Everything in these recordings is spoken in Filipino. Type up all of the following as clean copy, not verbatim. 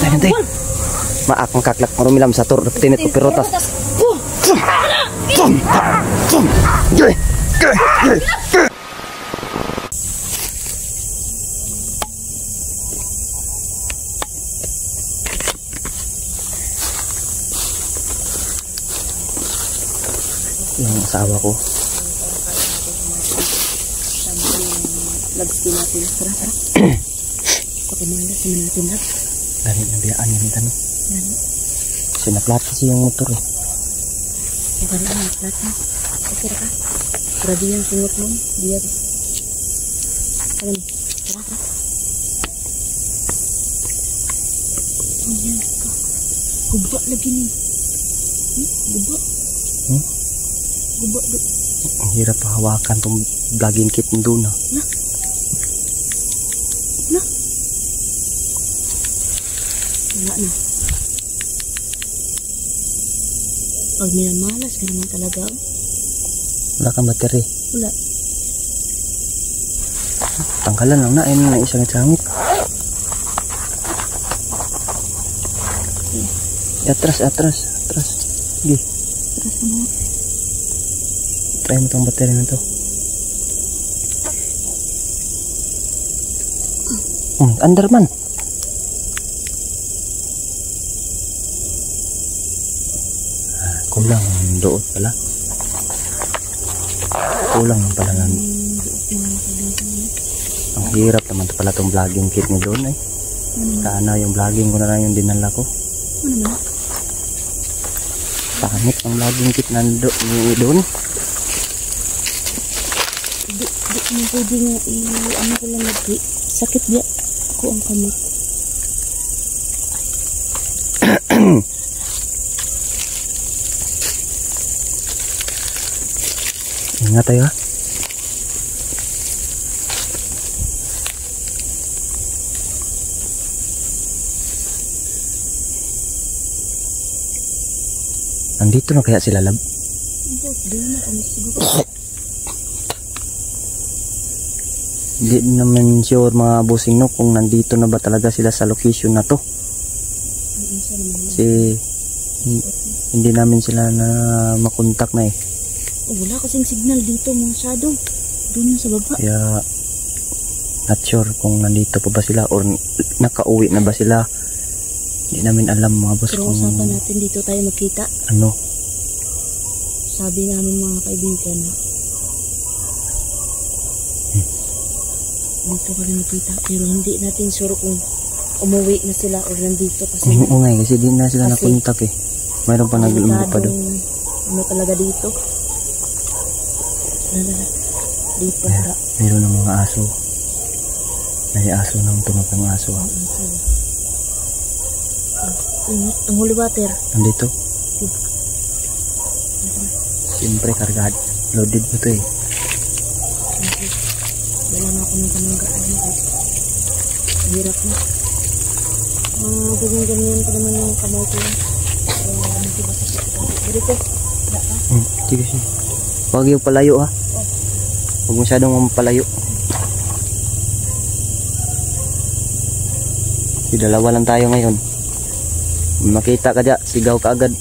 Nanti maak makaklak marumilam satur tinit pirotas. Yung asawa ko. Labs din natin. Tara. Pakimala sa natin lang. Dari nabiyaan yung tano. Yan. Sinaplat kasi yung motor eh. Yung kari ang naplat mo. Okay ka. Grabe yung singot mo. Diya. Tara. Ayan ka. Guba lagi ni. Guba. Guba do. Ang hirap hawakan tong vlogging kit doon na. Wala na. Pag minamalas ka naman talaga. Wala kang battery. Wala. Tanggalan lang na. Ayun na isang sangit. Atras. Sige. Atras mo na. Try mo tong battery na to. Under man. Kulang doon pala. Kulang pala nga. Ang hirap naman pala itong vlogging kit ni doon eh. Sana yung vlogging ko na lang yung dinala ko. Ano naman? Pangit ang vlogging kit na doon. Di mo pwede nga ano ko lang lagi. Sakit biya ko ang kamot. Ingat tayo ha. Nandito na kaya sila, lab? Hindi naman sure mga bossing no kung nandito na ba talaga sila sa location na to. Kasi hindi namin sila na makontak na eh. Wala kasing signal dito masyado. Doon na sa baba. Kaya not sure kung nandito pa ba sila or nakauwi na ba sila. Hindi namin alam mga boss. Pero usapan natin dito tayo magkita. Ano? Sabi namin mga kaibigan na dito kami magkita. Pero hindi natin sure kung umuwi na sila or nandito kasi. Oo nga kasi di na sila nakontak eh. Mayroon pa nag-uumbo pa doon. Ano talaga dito? Dito yeah, meron ng mga aso. May aso ng tunog ng aso. Ang holy water. Nandito. Siyempre kargad. Loaded mo to eh. Wala na ako ng kamanggaan. Hirap na. Ganyan pa naman yung kamay ko. Hindi ba sa sikita? Dito. Sige. Huwag yung palayo ha. Huwag masyadong palayo. Dalawa lang tayo ngayon. Makita ka dyan, sigaw ka agad.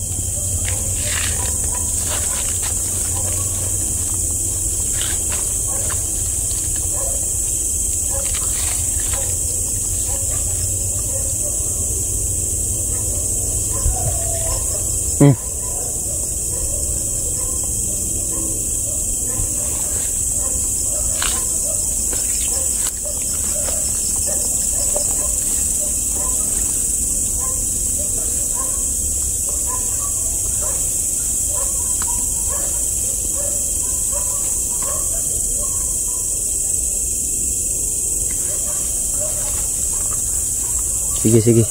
Sige.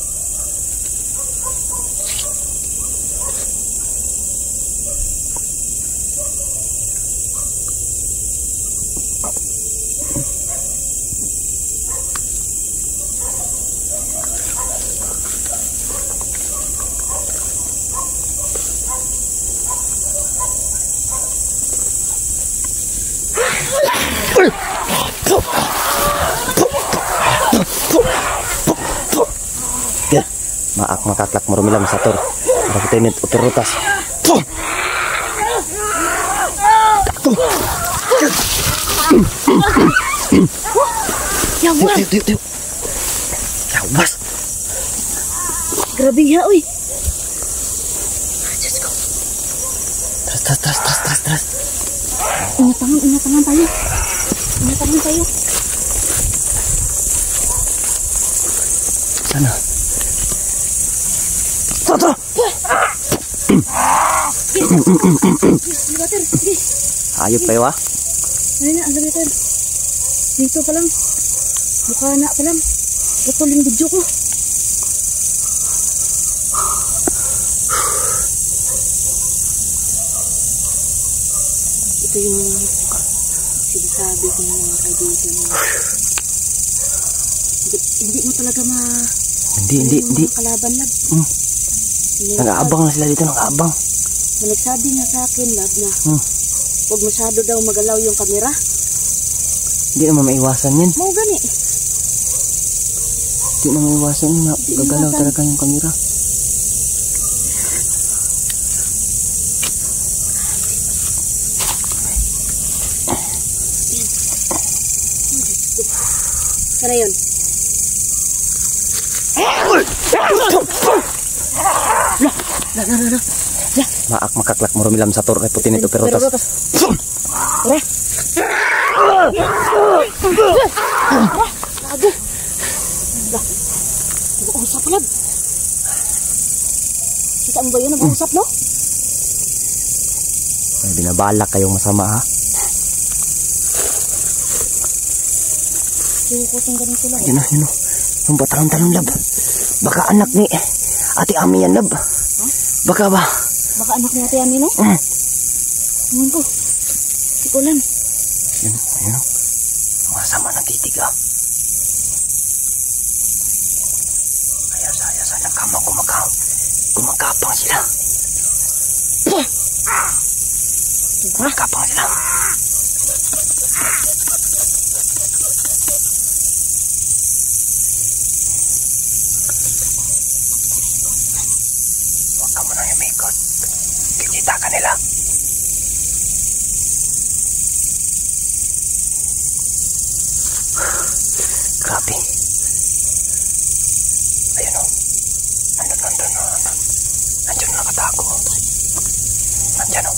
Ya, maak makaklak marumilam satur. Para kita ini otoritas. Yang wala. Tiyo. Yawas. Grabe ya, uy. Diyos ko. Teras. Ingat tangan tayo. Ingat tangan tayo. Sana. Tara. Elevator, sige. Ayop kayo ah. Ano na, elevator. Dito pa lang. Bukana pa lang. Ito yung video ko. Ito yung sinasabi ko ng mga kaibigan mo. Hindi mo talaga Hindi. kalaban, lab. Nag-aabang na sila dito, nag-aabang. Nagsabi niya sa akin, lab, na huwag masyado daw magalaw yung kamera. Hindi naman maiwasan yan. Mau gani. Hindi naman maiwasan yan. Gagalaw talaga yung kamera. Sana yun. Maak makaklak marumilam satur puti nito perotas. Ora. Aduh. Lah. Nag-uusap lang. Kita mo ba yun? Nag-uusap, no? May binabalak kayong masama ha. Kutong ganito lang. Yun o. Yung batarang-tarang lab. Baka anak ni Ate Ami yan lab. Baka ba? Baka anak ni Ate Ami, no? Tingnan ko. Sikulan. Yun o. Masama ng titig ah. Ayos. Nakama gumagapang sila. Gumagapang sila. Huwag ka mo nang umikot. Kikita ka nila. Grabe. Ayan o. Nandun. Nandiyan nakatago. Nandiyan o.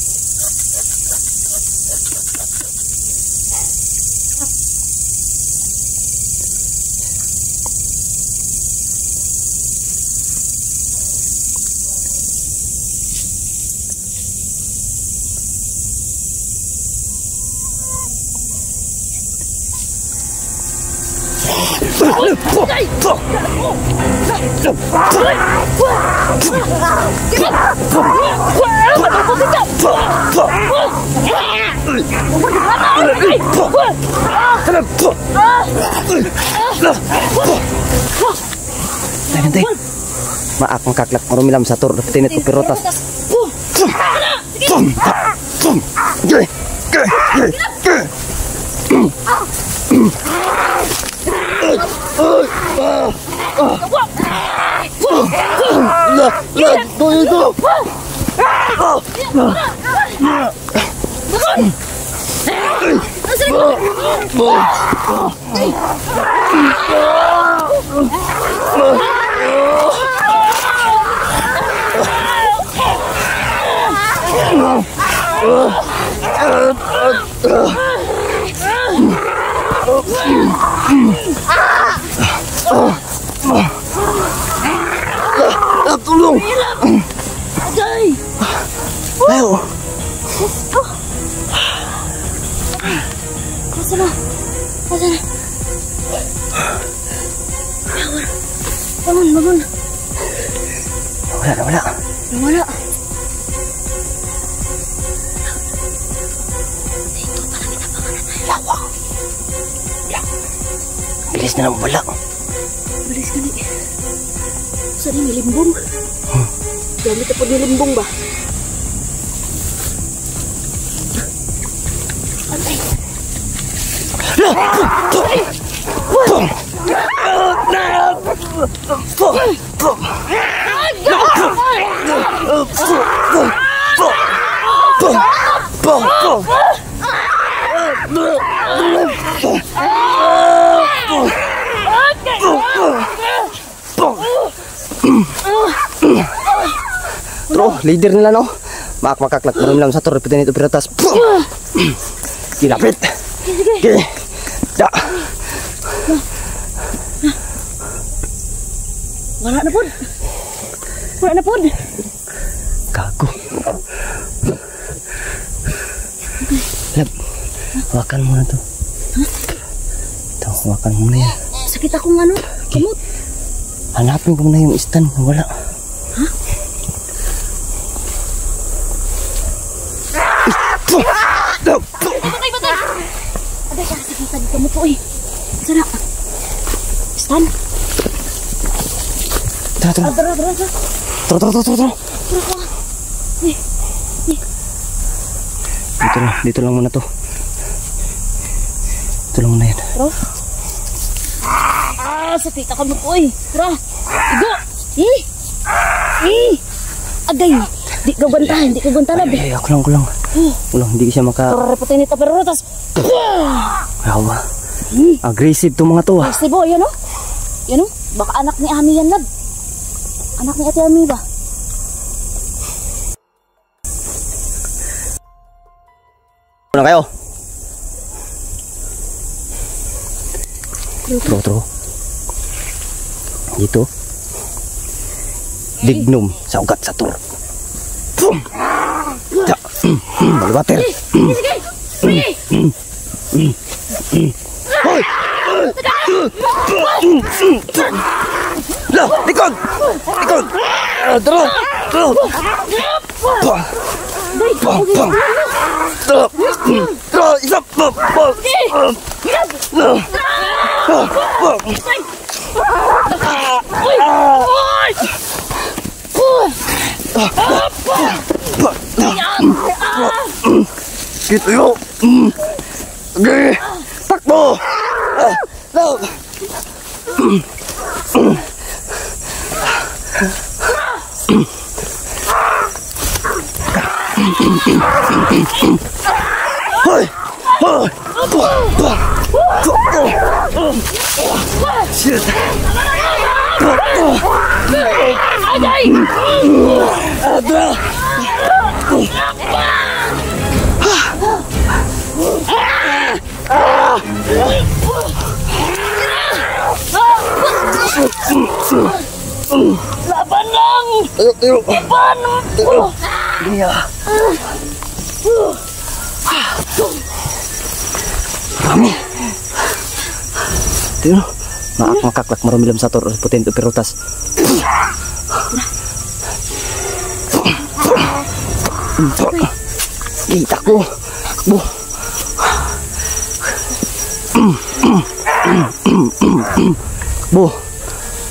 Tay. Maak makaklak marumilam satur puti nito perotas. Tulong. Ayo. Sana. Bangun. Wala. Lawak. Bilis na lang wala. Bilis kali. Saan yung limbong? Gamit po ni limbong ba? Antay. Tro, leader nila no. Makaklak marami lang sa torre pati nito piratas. Kinapit. Okay. Da. Wala na pod. Wala na pod. Gago. Lab. Hawakan mo na to. Ito, hawakan mo na yan. Sakit akong ano, kamot. Hanapin ko na yung stand. Wala. Ha? Batay! Aday ka, sakitan ka mo po eh. Sana. Stand. Tara. Tara. Dito lang muna to. Ito lang muna yan. Bro. Sakit ka mo po eh. Tara. Igo. Agay. Di ka bantahan. Ay, ako lang. Ulang, hindi siya maka... Tara, repotin nito pero tas. Yawa. Aggressive to mga to ah. Aggressive oh, yan o. Yan o. Baka anak ni Ami yan, lab. Anak ni Ate Ami ba? Ano kayo? Tro. Dito. Dignum sa ugat sa tur. Baliwater. Hoy! Lah, likod! Tro! Tro, isa! Gitu yuk. Oke, takbo. Loh. Hoi. Shit. Laban lang! Ayo. Laban! Iya. Kami. Tino, makaklak marumilam sa tor putin to perutas. Kita ko. Bu. Bu.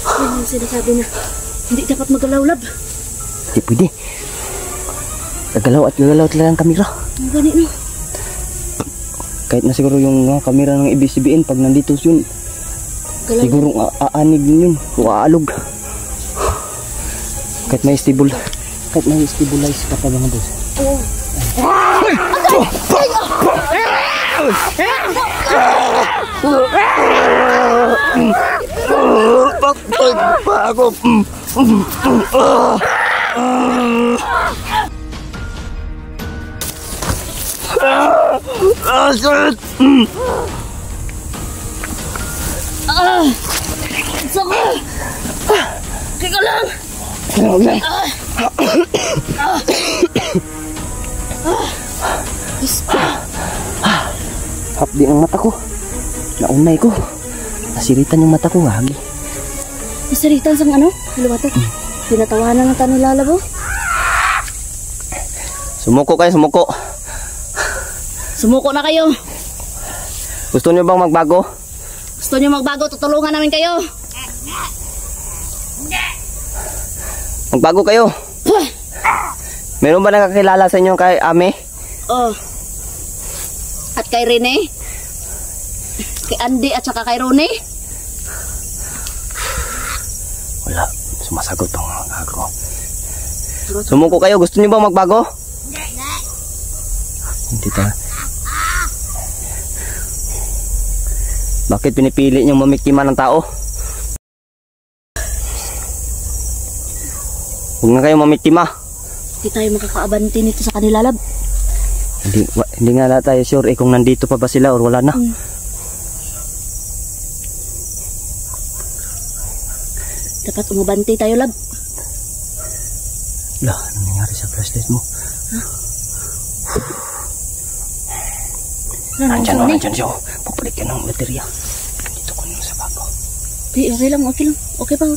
Ano yung sinasabi na hindi dapat magalaw-lab? Hindi pwede. Gagalaw talaga ang kamera. Ang gani no? Kahit na siguro yung kamera ng ABS-CBN pag nandito yun, siguro aanig yun o aalog. Kahit may stabilize ka pa mga boss. Patay pa ako. Sakit. Sakit! Teka lang! Hapdi ang mata ko. Naunay ko. Nasiritan yung mata ko, hagi. Nasiritan sang ano? Halawato? Pinatawanan ng tanong lalabo? Sumuko kayo, sumuko. Sumuko na kayo. Gusto niyo bang magbago? Gusto niyo magbago, tutulungan namin kayo. Magbago kayo. Meron ba nakakilala sa inyo kay Ame? Oh. At kay Rene? Kay Andy at saka kay Ronnie? Wala. Sumasagot ang mga gago. Sumuko kayo. Gusto niyo ba magbago? Hindi ta. Bakit pinipili niyong mamiktima ng tao? Huwag na kayo mamiktima. Hindi tayo makakaabanti nito sa kanila, lab. Hindi nga tayo sure kung nandito pa ba sila or wala na. Dapat umabanti tayo, lab. Lah, ano nangyari sa flashlight mo? Nandyan siya. Pagpalit ka ng baterya. Dito ko nyo sa bago. Di, okay lang. Okay pa.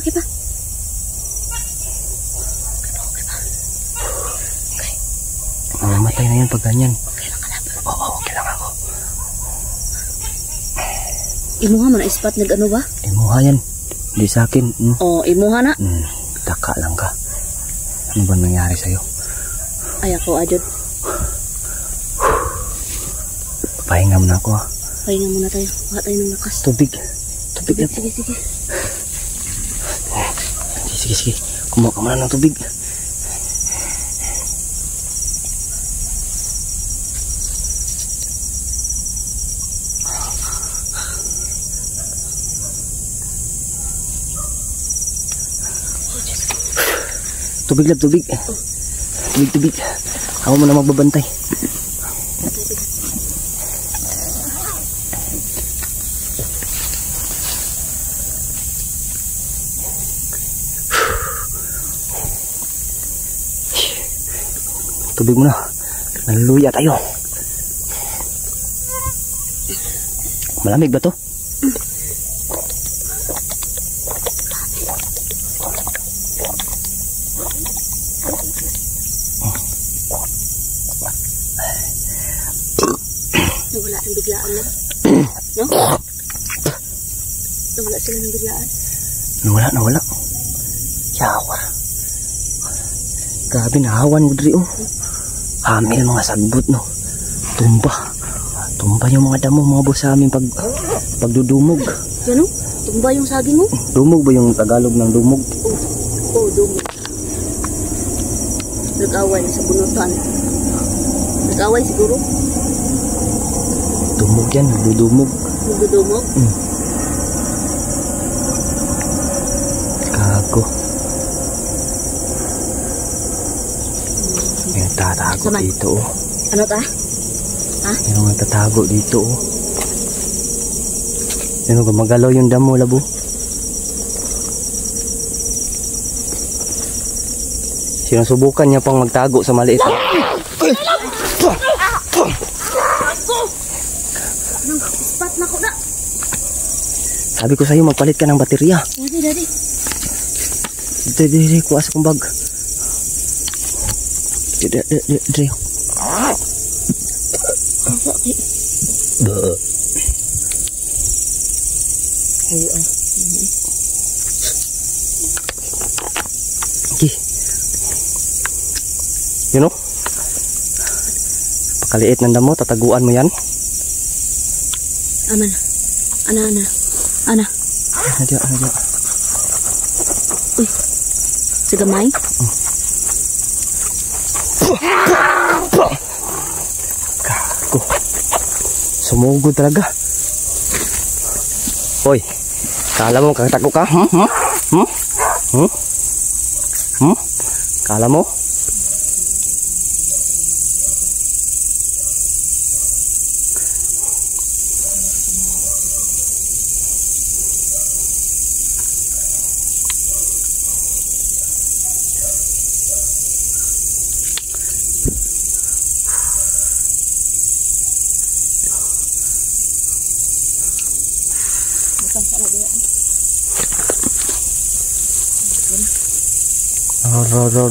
Mamamatay na yan pag ganyan. Okay lang ka, lab. Oo, okay lang ako. Imuha man, ispat nag-ano ba? Imuha yan. Hindi sa akin. Imuha na. Taka lang ka. Ano ba nangyari sa'yo? Ay, ako, Ajod. Pahinga muna ako. Pahinga muna tayo. Baka tayo ng lakas. Tubig lang. Sige. Kumuha ka muna ng tubig. Tubig. Tubig. Ako muna magbabantay. Tubig muna. Naluluya tayo. Malamig ba to? Nawala ng biglaan lang. No? Nawala sila ng biglaan. Nawala. Yawa. Grabe, nahawan mo diri, Hamil mga sagbot, no? Tumba yung mga damo, mga boss sa amin pagdudumog. Ano? Tumba yung saging mo? Dumog ba yung Tagalog ng dumog? Oo, dumog. Nag-away sa bunutan. Nag-away siguro? Dumog yan, nagdudumog. Nagdudumog? Gago. May nagtatago dito, Ano ta? Ha? May nagtatago dito, Ano, gumagalaw yung damo, labo. Sinusubukan niya pang magtago sa maliit. Ispat na ko na. Sabi ko sa'yo, magpalit ka ng baterya. Daddy. Dili, kuha sa kong bag. Dili. Okay. You know? Pakaliit ng damo, tataguan mo yan. Aman. Ana. Ano dia? Uy. Sigamay? Gago. Sumugod talaga. Hoy. Kala mo kakatago ka? Kala mo?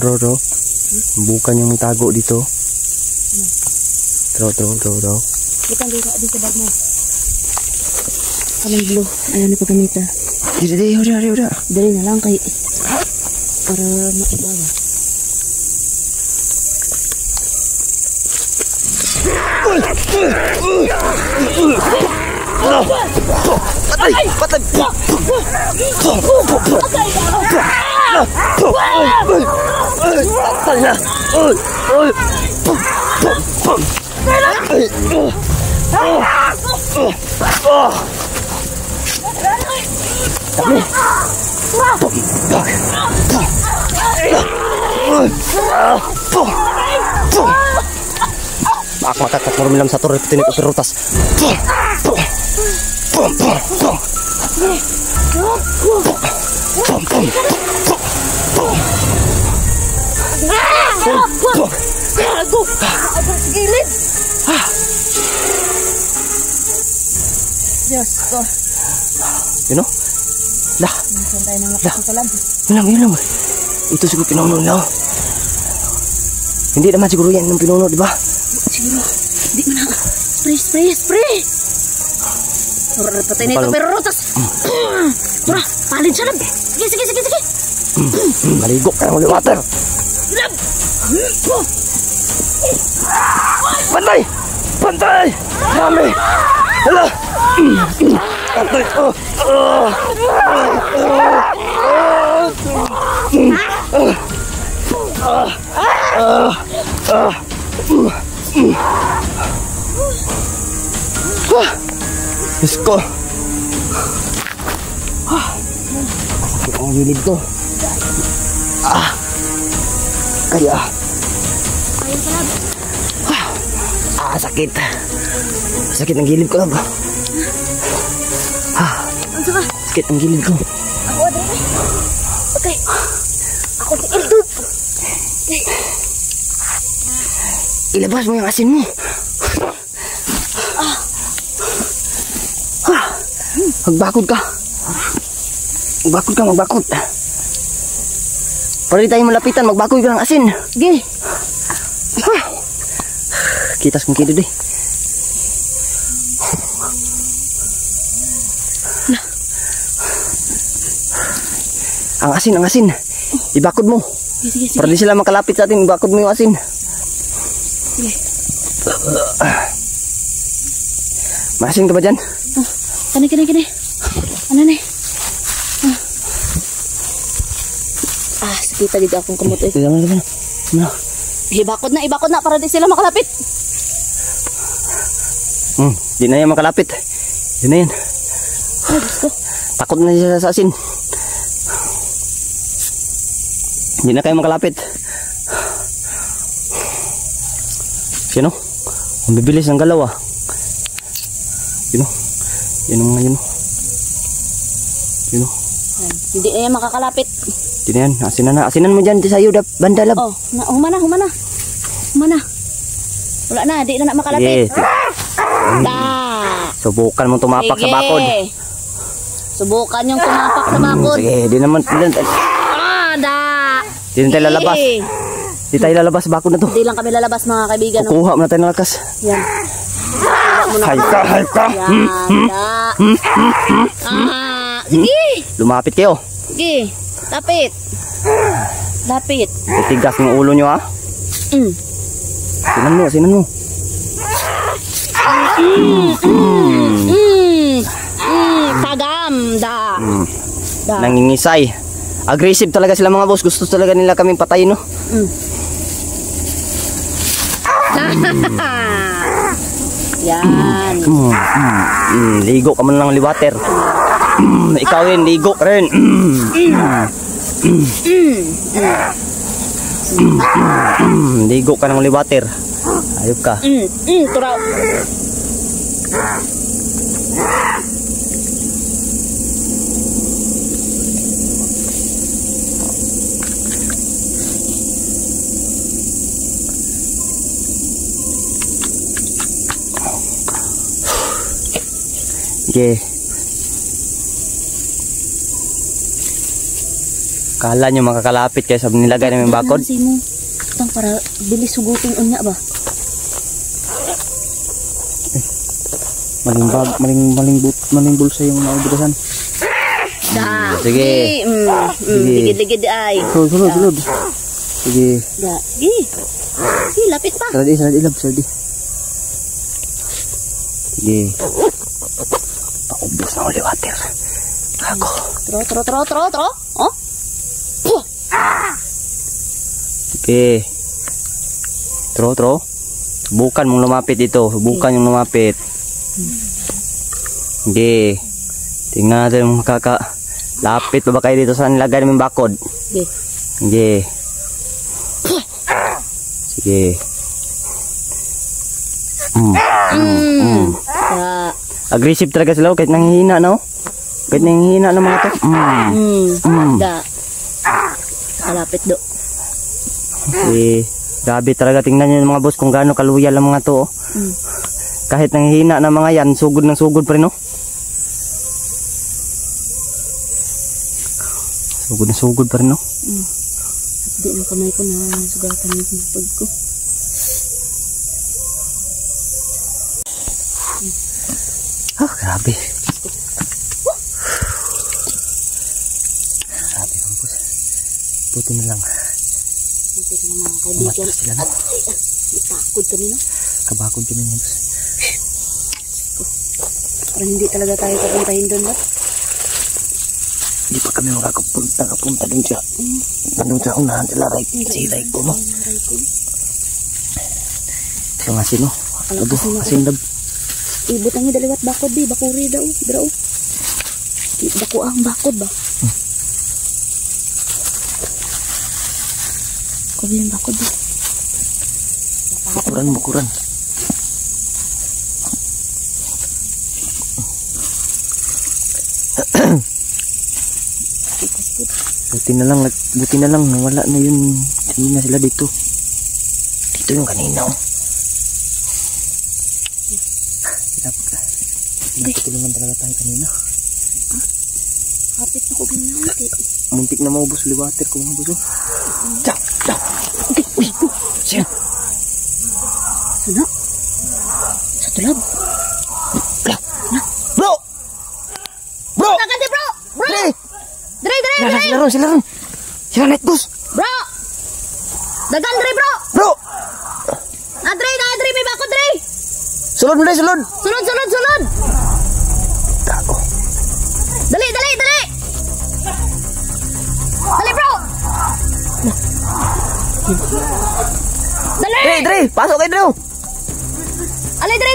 Ro. Bukan yung tago dito. Ro. Bukan dito sa bag mo. Anong blue? Ayaw na pagkamita. Udah. Dali na lang kay para maibawa. Patay! Patay! Patay na! Aku makakat merumilam satu repetin itu perutas. You know? Lah. Ilang. Itu siguro pinuno niya. Hindi naman siguro yan yung pinuno, di ba? Siguro. Di mo na. Spray. Patay na ito pero rotas. Mura, palin siya lang. Sige. Maligo ka ng water. Pantay! Rami! Hala! Pantay! Diyos ko! Sakit ang gilid ko. Kaya. Sakit. Sakit ang gilid ko, lab. Sakit ang gilid ko. Ako ada ni. Okay. Ako si Eldud. Ilabas mo yung asin mo. Magbakod ka. Magbakod. Para di tayo malapitan, magbakod ka ng asin. Sige. Kitas kong kido deh. Ang asin. Ibakod mo. Sige. Para di sila makalapit sa atin, ibakod mo yung asin. Sige. Maasin ka ba dyan? Kani. Ano ni? Sakita dito akong kamot eh. Ano? Ibakod na para di sila makalapit. Di na yan makalapit. Di na yan. Diyos ko. Takot na siya sa asin. Di na kayo makalapit. Sino? Ang bibilis ng galaw ah. Yun ang mga yun. Hindi na yan makakalapit. Di na yan. Asinan mo dyan sa'yo. Banda lab. Oh, humana. Wala na, di na makalapit. Subukan mo tumapak sa bakod. Subukan yung tumapak sa bakod. Sige, di naman. Di na tayo lalabas. Di tayo lalabas sa bakod na to. Hindi lang kami lalabas mga kaibigan. Kukuha mo na tayo ng lakas. Yan. Hype ka. Sige. Lumapit kayo. Sige. Lapit. Itigas ng ulo nyo ha. Sinan mo. Tagam. Nangingisay. Aggressive talaga sila mga boss. Gusto talaga nila kaming patayin, no? Yan. Ligo ka man lang liwater. Ikaw rin, ligo rin. Ligo ka ng liwater. Ayop ka. Turaw. Okay. Kala nyo makakalapit kayo sa nilagay namin bakod? Tang para bilis sugutin unya ba? Maling bulsa yung naubudasan. Sige. Ligid ay. Sulod. Sige. Sige, lapit pa. Saradi. Sige. Naubos na uli water. Ako. Tro. Oh? Sige. Tro. Bukan mong lumapit dito. Bukan yung lumapit. Sige. Tingnan natin yung lapit pa ba kayo dito sa nilagay namin bakod? Sige. Sige. Aggressive talaga sila kahit nanghihina, no? Kahit nanghihina ng mga to. Da. Kalapit do. Okay. Grabe talaga, tingnan nyo mga boss kung gaano kaluyal ang mga to. Kahit nanghihina ng mga yan, sugod ng sugod pa rin, no? Sugod na sugod pa rin, no? Di ng kamay ko na sugatan yung pag ko. Oh, grabe. Grabe mga boss. Buti na lang. Buti na mga kaibigan. Umatras sila, no? Itakod kami, no? Kabakod kami mga boss. Parang hindi talaga tayo papuntahin doon, ba? Hindi pa kami nakapunta din siya. Nandun sa unahan sila, silay ko, no? Ito nga sino? Kasindab. Ibutang yung daliwat bakod, di. Bakuri daw, bro. Bako ang bakod ba? Kubi yung bakod ba? Bukuran. Buti na lang nawala na yun kanina sila dito yung kanina, oh. Napatulungan talaga tayo kanina. Kapit na ko binanti. Muntik na maubos liwater ko mga buso. Diyan. Uy, siya. Ano? Sa tulab. Bro! Tagad di, bro! Dre! Sila ron. Sila net boss. Bro! Dagan, Dre, bro! Bro! Dre, may bakod, Dre! Sulod mo, Dre, sulod! Sulod! Tako. Dali, bro! Dali! Dre, pasok kayo, Dre! Alay, Dre!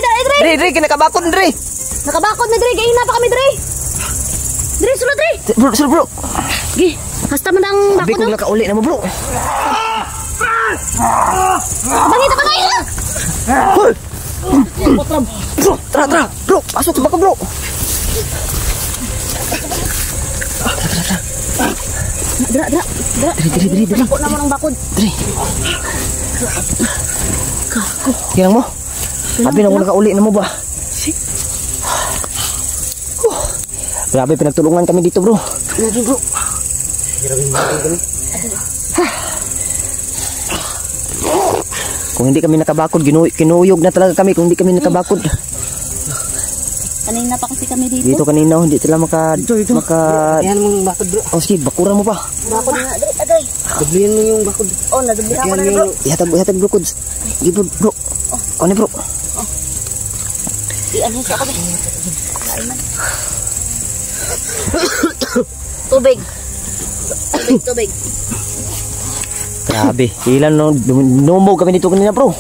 Dre, kinakabakod, Dre! Nakabakod na, Dre! Gahina pa kami, Dre! Dre, sulod, Dre! Sulod, bro! Gi, hasta man ang Sabi bakod, kong no? nakauli na mo, bro! Bangita ka na yun! Hoy! Bro, tara! Bro, pasok sa baka, bro! Dra. Dre. Bakod naman ang bakod. Dre. Tingnan mo. Sabi na ko nakauli na mo ba? Grabe, pinagtulungan kami dito, bro. Bro. Kung hindi kami nakabakod, kinuyog na talaga kami kung hindi kami nakabakod. Kanina pa kasi kami dito. Dito kanina, hindi sila Dito. Yan mong bakod, bro. Oh, sige, bakuran mo pa. Bakod na, Dre. Dublihan mo yung bakod. Oh, nadublihan ko na, bro. Ihatag bro, Kuds. Sige, bro. Oh, ni bro. Ano siya kami? Tubig. Grabe, ilan no, numog kami dito kanina, bro.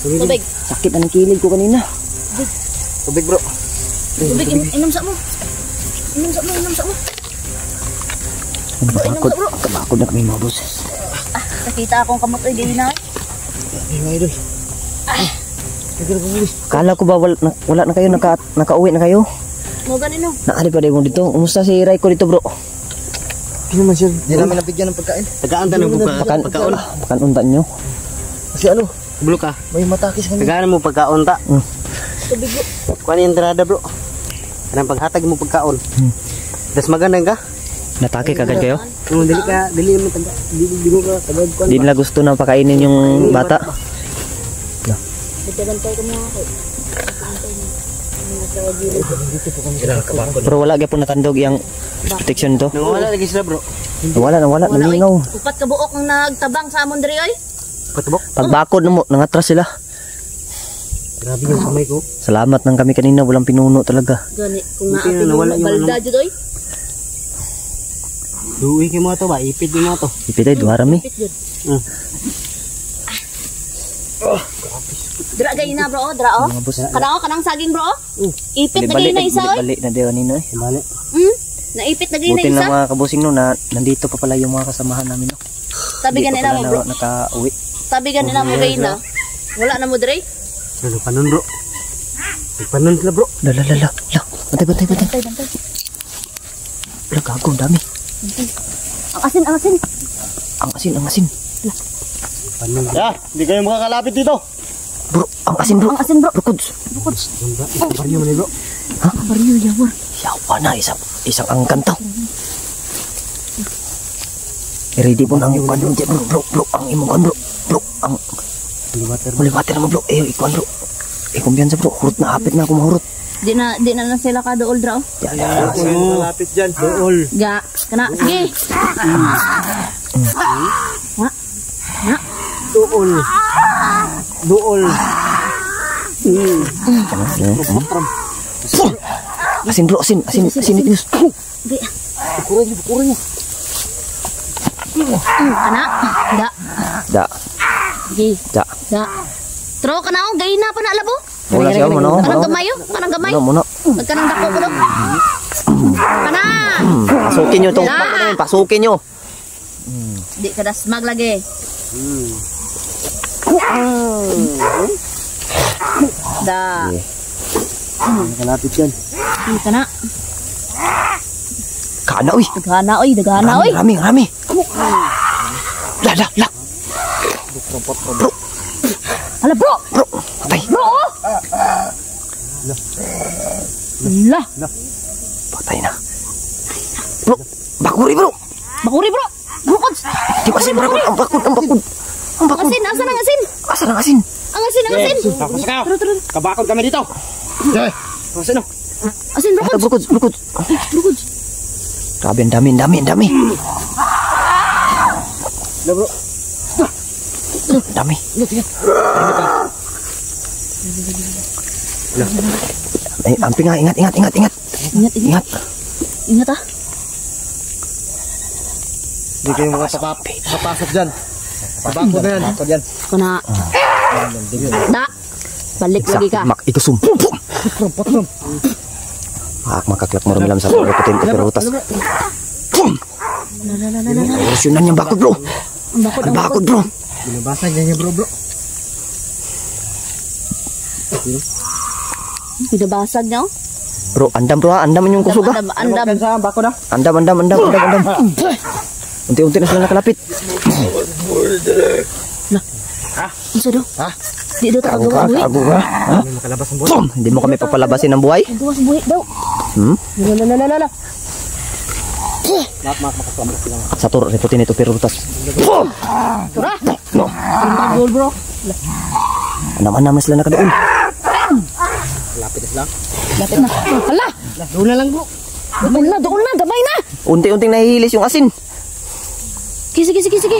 Tubig. Sakit ang kilid ko kanina. Tubig, bro. Tubig, inom sa mo. Kabakod na kami mga boss. Nakita akong kamot ay gawin na. Yung idol. Kala ko ba wala na kayo, nakauwi na kayo? Mo ganino. Naari pa rin mo dito. Umusta si Raiko dito, bro? Hindi naman siya. Hindi namin nabigyan ng pagkain. Tagaan mo pagkaon. Pagkaunta nyo. Kasi ano? Bro ka. May matakis kami. Tagaan mo pagkaon ta. Tubig, bro. Kuha niya yung entrada, bro. Anong paghatag mo pagkaon. Das magandang ka? Natake kagad kayo? Dili mo taga. Dili mo ka tagad ko. Hindi nila gusto na pakainin yung bata. Dagdagan tayo ko mga ako. Pero wala gyapon natandog yung protection to. Wala lagi sila, bro. Wala, nalingaw. Upat ka buok ang nagtabang sa amon diri oy. Patubok? Pagbakod mo, nangatras sila. Grabe yung kamay ko. Salamat nang kami kanina, walang pinuno talaga. Gani, kung Buti na naapin nawala yung yung balda ano. dyan oy. Duwi ko mo to ba? Ipid mo to. Ipitay, duwarami. Pit yun. Hmm. Dra gay na bro, dra oh. Mga boss. Kanang saging bro. Ipit na Balik gay na isa oy. balik na diwa nino eh. Bali. Naipit na gay na Buti isa. na mga kabusing no na nandito pa pala yung mga kasamahan namin no. Tabi Hindi ganina pa mo pala bro. Naka-uwi. Tabi ganina mo gay na. Wala na mo dre. Ano panon bro? Panon sila bro. La. Bantay. Bantay. La gago, ang dami. Ang asin. Ang asin. Panon. Ya, hindi kayo makakalapit dito. Bro, ang asin bro. Ang asin bro. Bukods. Kabar nyo man bro. Baryo yawar. Yawa na, isang angkan to. Ready po nang ikuan bro. Bro, ang imong kuan bro. Bro, ang Uliwater naman bro. Ikuan bro. Kumbiyansa bro. Hurot na, hapit na ako mahurot. Di na sila ka dool dra oh. Ya. Malapit dyan. Dool. Ga, kana sige. Dool. Asin bro, asin itinus. Gi. Kurin mo. Kana. Da. Gi. Da. Tro kana oh, gay na pa na labo. Wala siya mo Kanang gamayo, kanang gamay. Muna. Kanang dako ko dong. Kana. Pasukin nyo to. Da. Pasukin nyo. Di ka dasmag lagi. Da. Nakalapit yan. Kana. Kana uy. Dagana oy. Rami. La. Hala bro. Bro, patay. Bro. Lah. Patay na. Bro, bakuri bro. Bakuri bro. Bukod. Di ba asin bro? Ang bakod. Asin, asa nang asin? Asa ng asin? Ang asin. Tapos kayo. Tro. Kabakod kami dito. Kasi no. Asin Ata bukod. brukod. Bukod. Grabe, ang dami. Na bro. Dami. Ay, amping nga, ingat. Ingat ah. Hindi kayo makapasok dyan. Kabakod na yan. Kana. Da. Balik lagi ka. Ikusum. Patrom. Makaklak mo rumilam sa putin ko pero utas. Urusyonan yung bakod bro. Ang bakod bro. Binabasag niya bro. Binabasag niya oh. Bro, andam bro ha. Andam yung kusog ha. Andam. Sa bakod ah. Andam. Unti-unti na sila nakalapit. Isa do. Di do ta Kago ka. Ha? Makalabas ang buhay. Hindi mo kami papalabasin ng buhay? Gawas buhi daw. La. Lahat makakasama sila. Sa turo, reputin ito pero utas. Tura. No. Gol bro. Andam na sila nakadoon. Lapit na sila. Lapit na. Hala. Doon na lang bro. Doon na, gamay na. Unti-unting nahihilis yung asin. Sige.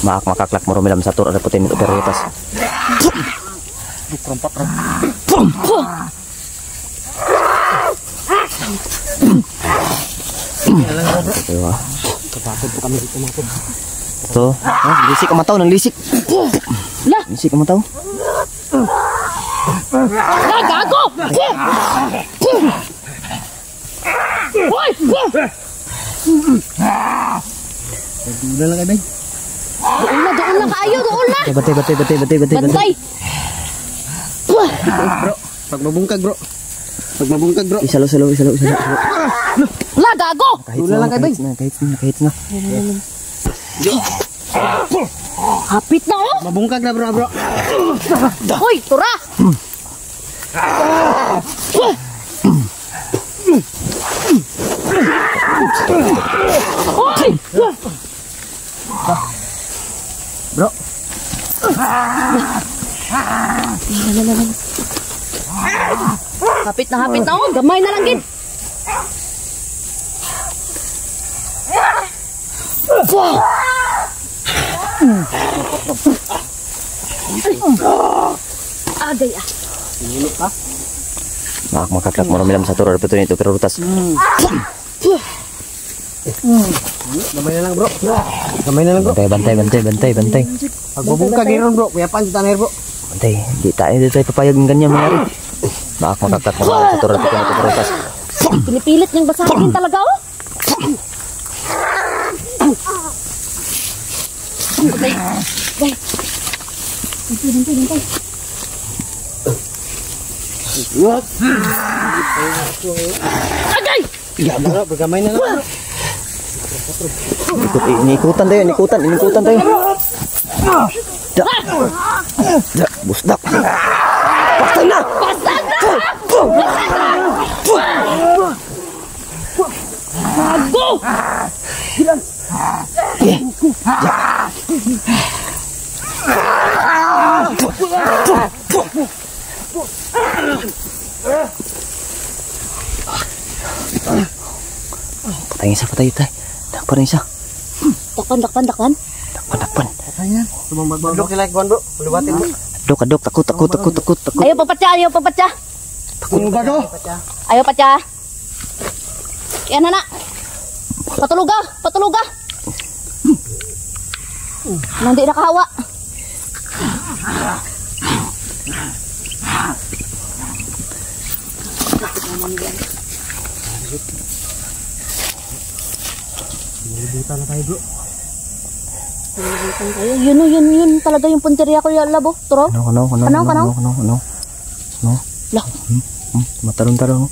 Makaklak mo rumilam sa turo, reputin ito pero utas. Diba? Kabakod po kami dito mga po. Ito. Lisik ang mataw. La. Lisik ang mataw. Gago. Hoy. Doon na lang kami. Doon na kayo. Batay. Bantay. Bro. Pag mabungkag bro. Isalo. La, gago. Doon na lang kay kahit na. Hapit na oh. Mabungkag na bro. Hoy, tura. Hoy. Bro. Hapit na oh. Gamay na lang gid. Agay ah. Makakak mo ram sa turo repeto nito pero rutas. Gamay na lang bro. Gamay na lang bro. Bantay. Pagbubungka ganoon bro. Kaya pan tanay bro. Bantay, di tayo papayag ng ganyan mangyari. Makakak mo ram sa turo repeto nito pero rutas. Pinipilit niyang basahin talaga oh. Agay. Agay. Bantay. Agay! Bro, gamay na lang. Inikutan tayo. Busdak. Basta na! Bago! Patay tayo. Dakpan isa. Dakpan. Katanya. Bro, kilay kuan bro. Luwatin bro. Adok, takut. Ayaw papatya. Takot ba do? Ayaw patya. Yan na. Patuluga. Nang di nakahawa. Libutan na tayo bro. Yun talaga yung punteriya ko yung labo. Turo. Ano? Lah. Matalon-talon.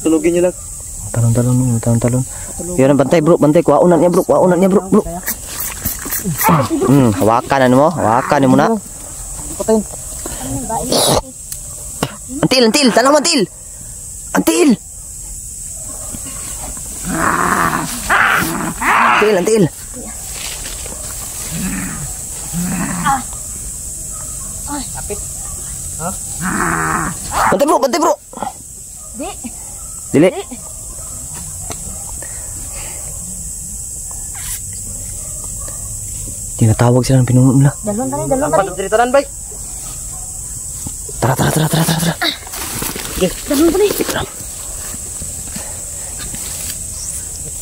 Tulugin niyo lang. Matalon-talon. Yan, bantay bro. Kuhaunan niya bro. Hawakan mo na. Patayin. Antil, tanong antil. Antil. Kapit. Bantay bro. Dili. Tinatawag sila ng pinuno nila. Dalon tani. Patut ceritanan bay. Tara. Dalon tani.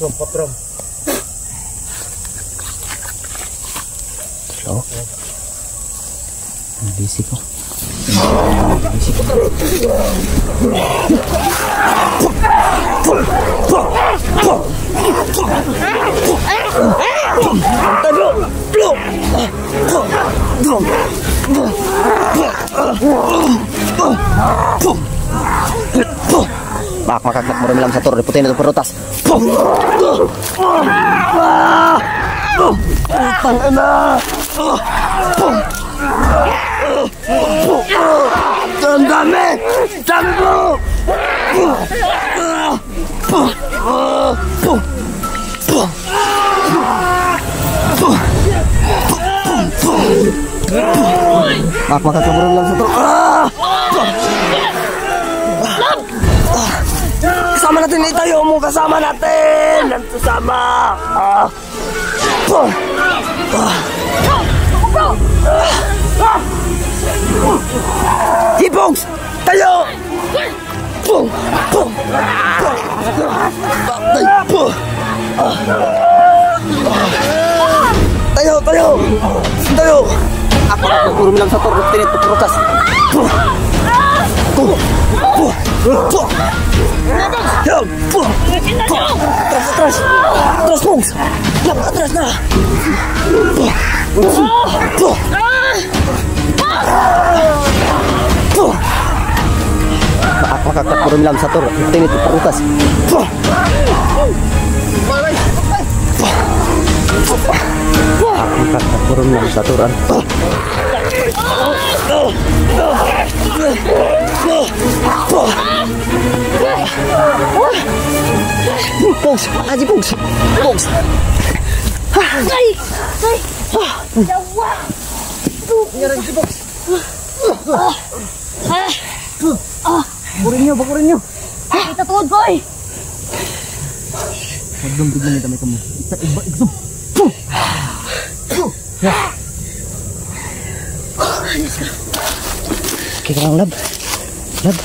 Potrom. Slow. Busy ko. Makakak mo rin lang sa toro. Putin ito perutas. Dami bro. Makakaburo lang sa toro. Kasama natin itayo mo, kasama natin. Nantusama. Hipogs! Tayo! Tayo! Ako puro lang sa toro, tinit prutas. Atras, Pogs! Atras na! Makakak puro lang sa toro, tinit prutas. Makakak puro lang sa toro. Pogs, aji Pogs. Ay! Jawa! Bakurin nyo. Kita tuod ko eh! Biglang ito may kamo. Okay ka lang, Lab? Lab?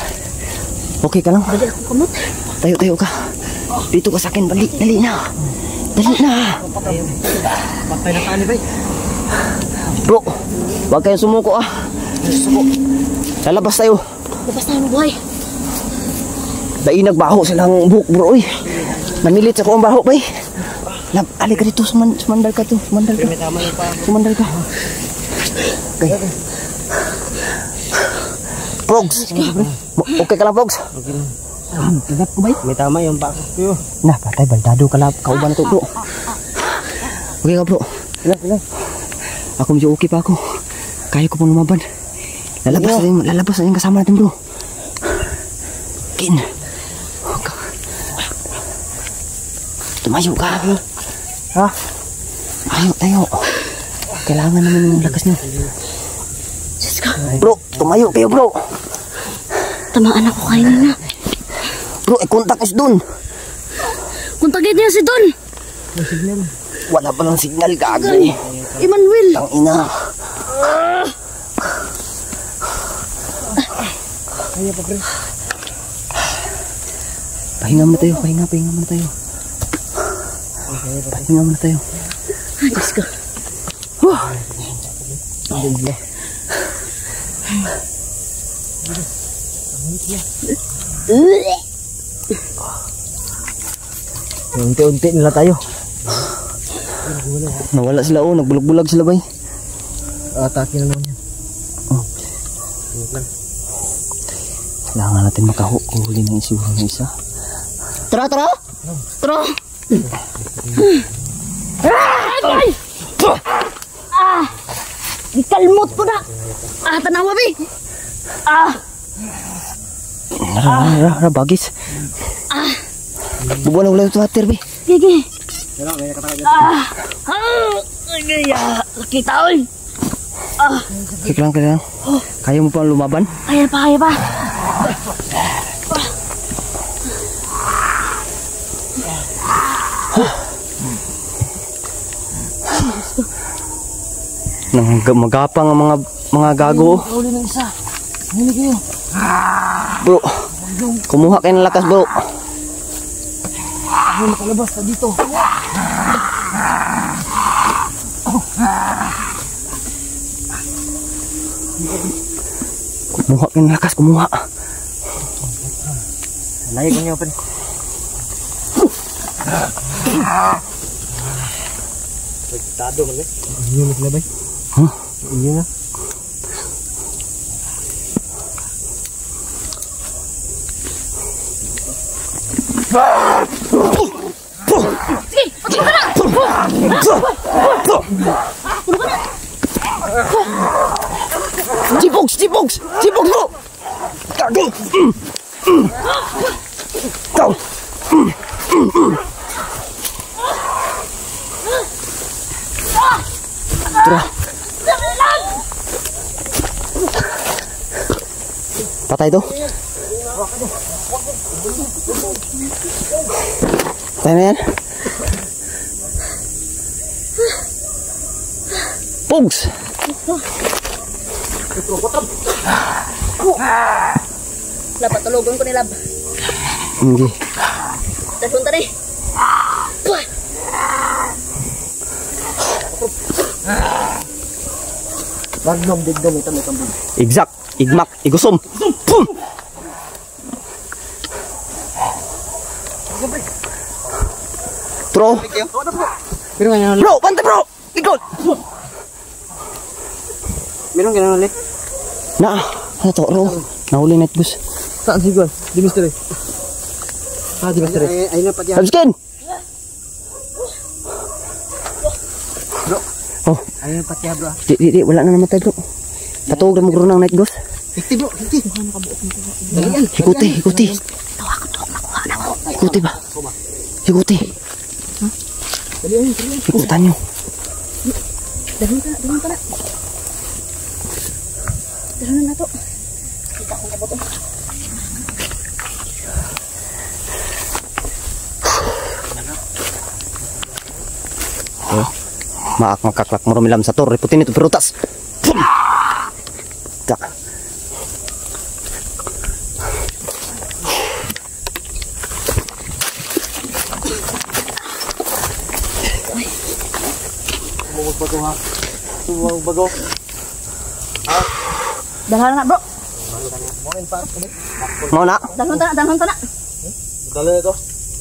Okay ka lang? Dali ako kamot. Tayo ka. Dito ka sa akin, dali na. Dali na. Patay na tani, bay. Bro, wag kayong sumuko ah. Lalabas tayo. Labas tayo ng buhay. Dai nagbaho silang buhok bro oy. Namilit sa ko ang baho bay. Lab, ali ka dito, sumandal ka to. Sumandal ka. Okay. Progs. Okay ka lang, Progs? Okay lang. Lagap ko bay. May tama yung bako ko. Nah, patay baldado ka lang. Kauban na to, bro. Okay ka, bro. Sila. Ako medyo okay pa ako. Kaya ko pong lumaban. Lalabas na yung kasama natin, bro. Kin. Tumayo ka. Ha? Tayo. Kailangan naman yung lakas niyo. Diyos ko. Bro, tumayo kayo, bro. Tamaan ako kanina. Bro, kontak is dun. Kontakin niya si Don. Wala pa ng signal, gagay. Emmanuel. Ang ina. Kaya pa, pre. Pahinga muna tayo. Pahinga muna tayo. Ay, Diyos ko. Unti-unti nila tayo. Nawala sila, oh. Nagbulag-bulag sila, bay. Atake na naman yan. Kailangan natin makahuli ng isura ng isa. Tara. Ay! Ikalmot ko na. Tanawa, bi. Nara, bagis. Bubuan na ulit ito water, bay. Gigi. Nakita, oy. Kaya lang. Kaya mo pa lumaban? Kaya pa. Magapang ang mga gago. Uli ng isa. Huli kayo. Bro, kumuha kayo ng lakas, bro. Ako nakalabas na dito. Kumuha kayo ng lakas, kumuha. Layo ko niyo, pre. Pagtado man eh. Hindi mo maglabay. Huh? Hindi na. Cipoks, bro. Gago. Go. Tara. Patay to. Patay na yan. Pugs. Lab, patulugon ko ni Lab. Hindi. Dasun tadi. Magnum digdom ito may kambing. Exact. Igmak. Igusom. Pum. Bro. Pero nga Bro, bante bro. Ikot. meron ka na ulit. Ano to, bro? Nahuli net bus. Saan si Gwan? Di mystery. Di mystery. Ay na pati. Habskin. Bro. Oh, Ay na pati bro. di wala na namatay bro. Patuog na mo ng night ghost. Hikti bro, hikti. Ikuti. Ikuti ba? Ikuti. Ikutan nyo. Dahon ka na. Dahon na to. Kita ko kabot. Maak makaklak mo rumilam sa torre putin ito perutas. Tak. Bago ha. Bago. Dalhan na bro. Mau na? Dalhan ta na. Dala ito.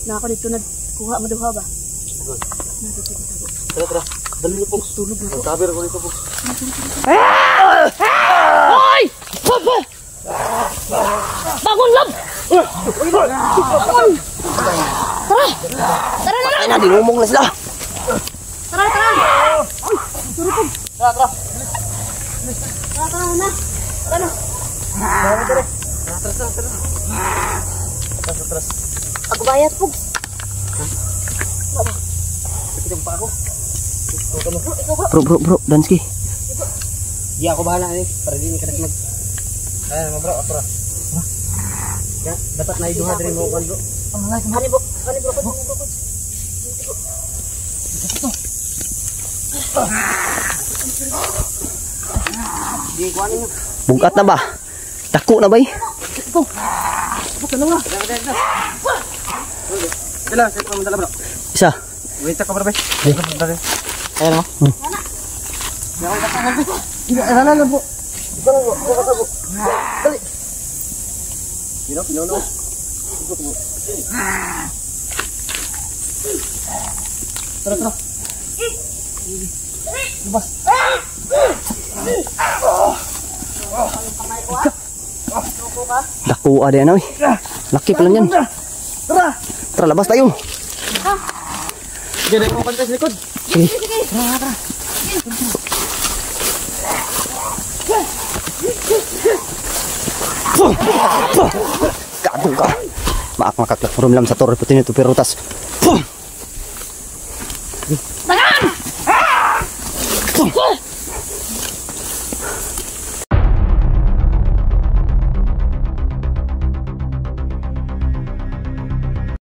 Na ako dito nagkuha maduha ba? Tara. Dali niyo po. Tulog na. Sabi ko nito po. Hoy! Papa! Bangun lab! Bangun! Tara na! Ay na, dinumong na sila. Tara! Tara. Tara na! Tara na! Tara. Ako bayad po. Kita pa ako. Bro, Dansky. Di ako bahala eh. Para di ka nag. Ayan mo bro, atras. Ya, dapat na iduha diri mo kan bro. Hani bro. Di kuan niyo. Bugat na ba? Dako na ba eh? Dala, saya pa madala bro. Isa. Wait ka bro. Ayan mo. Dala na po. Dali. Pino. Tara. Bas. Dako ada na eh. Laki pala yan. Tara, labas tayo. Sige, ko kontes likod. Sige. Kadung ka. Maak makaklak mo rumilam sa torre putin ito perutas. Tangan!